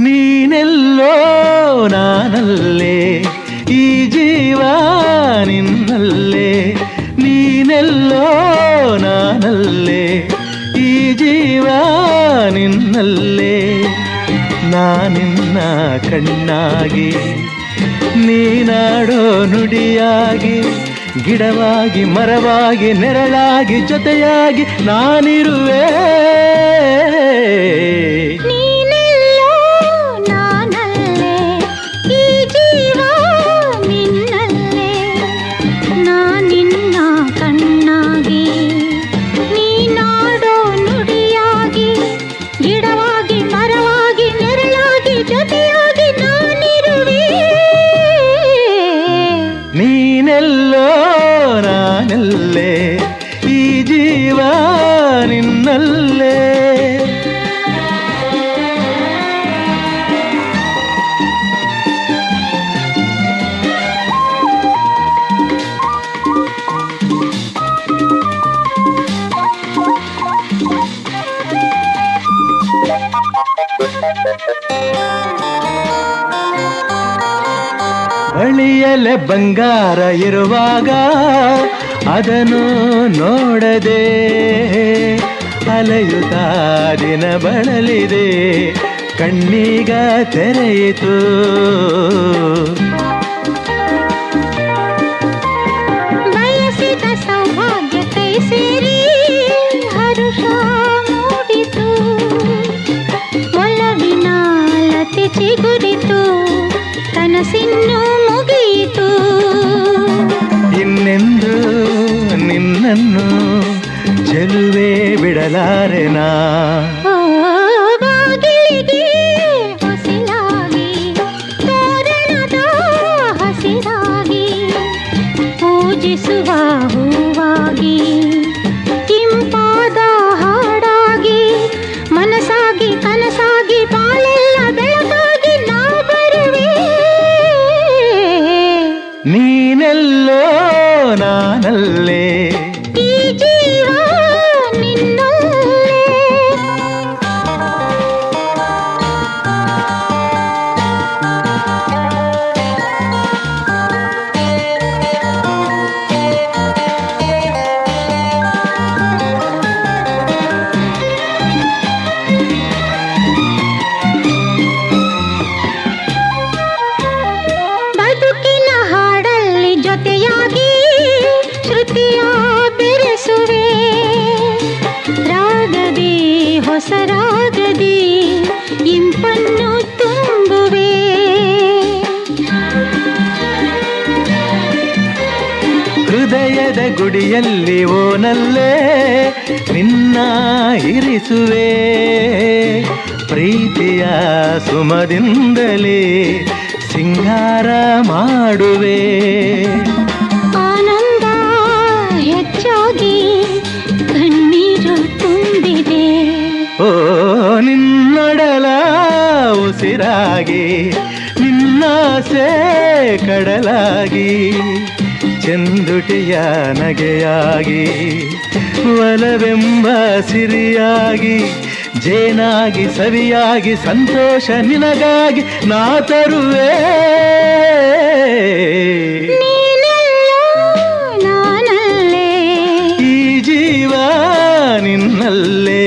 ನೀನೆಲ್ಲೋ ನಾನಲ್ಲೇ, ಈ ಜೀವ ನಿನ್ನಲ್ಲೇ. ನೀನೆಲ್ಲೋ ನಾನಲ್ಲೇ, ಈ ಜೀವ ನಿನ್ನಲ್ಲೇ. ನಾನಿನ್ನ ಕಣ್ಣಾಗಿ, ನೀನಾಡೋ ನುಡಿಯಾಗಿ, ಗಿಡವಾಗಿ ಮರವಾಗಿ ನೆರಳಾಗಿ ಜೊತೆಯಾಗಿ ನಾನಿರುವೆ. ನೀನೆಲ್ಲೋ ನಾನಲ್ಲೇ, ಈ ಜೀವ ನಿನ್ನಲ್ಲೇ. ಬಳಿಯಲೆ ಬಂಗಾರ ಇರುವಾಗ ಅದನ್ನು ನೋಡದೆ ಅಲೆಯುತ್ತಾ ದಿನ ಬಳಲಿದೆ, ಕಣ್ಣೀಗ ತೆರೆಯಿತು. ಬಯಸಿದ ಸೌಭಾಗ್ಯ ಕೈ ಸೇರಿ ಹರುಷ ಮೂಡಿತು, ಒಲವಿನ ಲತೆ ಚಿಗುರಿತು, ಕನಸಿನ್ನು ಮುಗಿಯಿತು. ಇನ್ನೆಂದು ನಿನ್ನನ್ನು ಚೆಲುವೆ ಬಿಡಲಾರೆನಾ. ಬಾಗಿಲಿಗೆ ಹೊಸಿಲಾಗಿ, ತೋರಣದ ಹಸಿರಾಗಿ, ಪೂಜಿಸುವ ಹೂವಾಗಿ, ಇಂಪಾದ ಹಾಡಾಗಿ, ಮನಸಾಗಿ ಕನಸಾಗಿ ಬಾಳೆಲ್ಲ ಬೆಳಗಾಗಿ ನಾ ಬರುವೆ. ನೀನೆಲ್ಲೋ ನಾನಲ್ಲೇ, ಈ ಜೀವ ನಿನ್ನಲ್ಲೇ. ಬದುಕಿನ ಹಾಡಲ್ಲಿ ಜೊತೆಯಾಗಿ ಶ್ರುತಿಯ ಬೆರೆಸುವೆ, ರಾಗದಿ ಹೊಸ ರಾಗದಿ ಇಂಪನ್ನು ತುಂಬುವೆ. ಹೃದಯದ ಗುಡಿಯಲ್ಲಿ ಓನಲ್ಲೇ ನಿನ್ನ ಇರಿಸುವೆ, ಪ್ರೀತಿಯ ಸುಮದಿಂದಲೇ ಸಿಂಗಾರ ಮಾಡುವೆ. ಆನಂದ ಹೆಚ್ಚಾಗಿ ಕಣ್ಣೀರು ತುಂಬಿದೆ, ಓ ನಿನ್ನೊಡಲ ಉಸಿರಾಗಿ, ನಿನ್ನಾಸೆ ಕಡಲಾಗಿ, ಚೆಂದುಟಿಯ ನಗೆಯಾಗಿ, ಒಲವೆಂಬ ಸಿರಿಯಾಗಿ, ಜೇನಾಗಿ ಸವಿಯಾಗಿ ಸಂತೋಷ ನಿನಗಾಗಿ ನಾ ತರುವೆ. ನೀನೆಲ್ಲೋ ನಾನಲ್ಲೇ, ಈ ಜೀವ ನಿನ್ನಲ್ಲೇ.